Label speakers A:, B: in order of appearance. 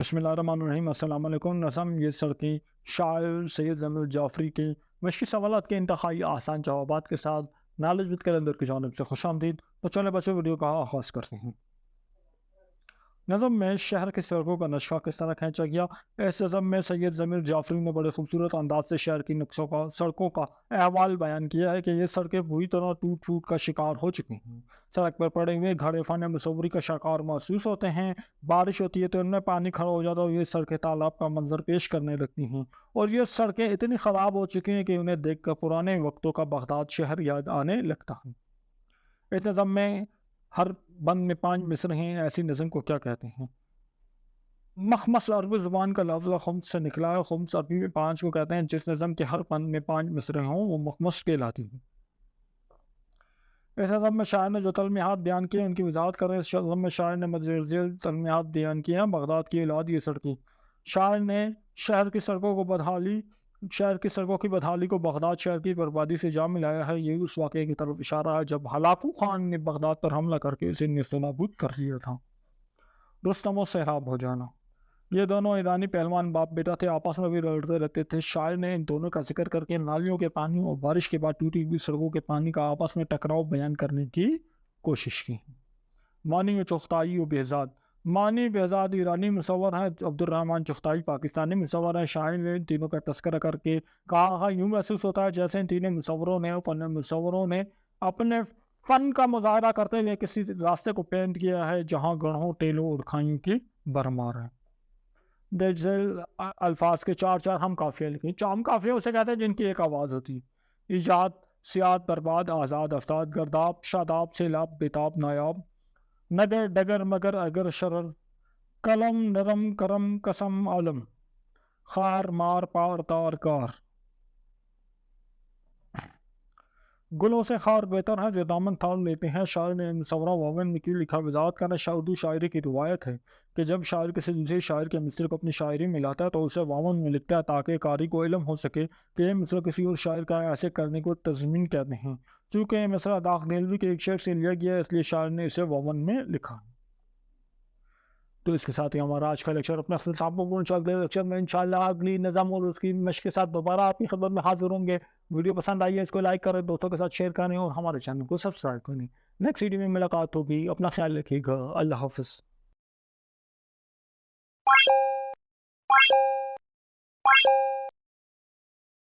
A: بسم اللہ الرحمن الرحیم۔ السلام علیکم۔ نظم یہ سڑکیں شاعر سید ضمیر جعفری کے مشقی سوالات کے انتہائی آسان جوابات کے ساتھ نالج وتھ کیلنڈر کی جانب سے خوش آمدید۔ تو چلے بچوں ویڈیو کا آغاز کرتے ہیں۔ نظم میں شہر کی سڑکوں کا نقشہ کس طرح کھینچا گیا؟ اس نظم میں سید ضمیر جعفری نے بڑے خوبصورت انداز سے شہر کی نقشوں کا سڑکوں کا احوال بیان کیا ہے کہ یہ سڑکیں بری طرح ٹوٹ پھوٹ کا شکار ہو چکی ہیں۔ سڑک پر پڑے ہوئے گھڑے فن مصوری کا شکار محسوس ہوتے ہیں۔ بارش ہوتی ہے تو ان میں پانی کھڑا ہو جاتا ہے اور یہ سڑکیں تالاب کا منظر پیش کرنے لگتی ہیں، اور یہ سڑکیں اتنی خراب ہو چکی ہیں کہ انہیں دیکھ کر پرانے وقتوں کا بغداد شہر یاد آنے لگتا ہے۔ اس نظم میں ہر بند میں 5 مصرے ہیں۔ ایسی نظم کو کیا کہتے ہیں؟ مخمص عربی زبان کا لفظ خمس سے نکلا ہے۔ خمس عربی میں 5 کو کہتے ہیں۔ جس نظم کے ہر بند میں 5 مصرے ہوں وہ مخمص کہلاتی ہیں۔ اس نظم میں شاعر نے جو تلمیحات بیان کیے ان کی وضاحت کریں۔ اس نظم میں شاعر نے مزید تلمیحات بیان کیے ہیں۔ بغداد کی اولاد یہ سڑکیں۔ شاعر نے شہر کی سڑکوں کی بدحالی کو بغداد شہر کی بربادی سے جا ملایا ہے۔ یہ اس واقعے کی طرف اشارہ ہے جب ہلاکو خان نے بغداد پر حملہ کر کے اسے نیست و نابود کر دیا تھا۔ رستم و سہراب ہو جانا۔ یہ دونوں ایرانی پہلوان باپ بیٹا تھے، آپس میں بھی لڑتے رہتے تھے۔ شاعر نے ان دونوں کا ذکر کر کے نالیوں کے پانی اور بارش کے بعد ٹوٹی ہوئی سڑکوں کے پانی کا آپس میں ٹکراؤ بیان کرنے کی کوشش کی۔ مانی و چغتائی و بہزاد۔ مانی بہزاد ایرانی مصور ہیں، عبد الرحمن چغتائی پاکستانی مصور ہیں۔ شاعر نے ان تینوں کا تذکرہ کر کے کہا یوں محسوس ہوتا ہے جیسے ان تینوں مصوروں نے اپنے فن کا مظاہرہ کرتے ہوئے کسی راستے کو پینٹ کیا ہے جہاں گڑھوں ٹیلوں اور کھائیوں کی بھرمار ہے۔ دیجل الفاظ کے 4 ہم قافیہ لکھیں۔ ہم قافیہ اسے کہتے ہیں جن کی ایک آواز ہوتی ہے۔ ایجاد، سیاد، برباد، آزاد، افتاد، گرداب، شاداب، سیلاب، بیتاب، نایاب، نگر، ڈگر، مگر، اگر، شرر، قلم، نرم، کرم، قسم، عالم، خار، مار، پار، تار، کار۔ گلوں سے خار بہتر ہے جو دامن تھام لیتے ہیں۔ شاعر نے مصورہ واون میں کیوں لکھا؟ وضاحت کرنا۔ اردو شاعری کی روایت ہے کہ جب شاعر کسی دوسرے شاعر کے مصرے کو اپنی شاعری میں لاتا ہے تو اسے واون میں لکھتا ہے تاکہ قاری کو علم ہو سکے کہ یہ مصرع کسی اور شاعر کا ہے۔ ایسے کرنے کو تضمین کہتے ہیں۔ چونکہ یہ مصرع داغ دہلوی کے ایک شعر سے لیا گیا ہے اس لیے شاعر نے اسے واون میں لکھا۔ تو اس کے ساتھ ہی ہمارا آج کا لیکچر اپنا اختتام پہنچا۔ اگلے لیکچر میں انشاءاللہ اگلی نظم اور اس کی مشق کے ساتھ دوبارہ آپ کی خدمت میں حاضر ہوں گے۔ ویڈیو پسند آئی ہے اس کو لائک کریں، دوستوں کے ساتھ شیئر کریں اور ہمارے چینل کو سبسکرائب کریں۔ نیکسٹ ویڈیو میں ملاقات ہوگی۔ اپنا خیال رکھیے گا۔ اللہ حافظ۔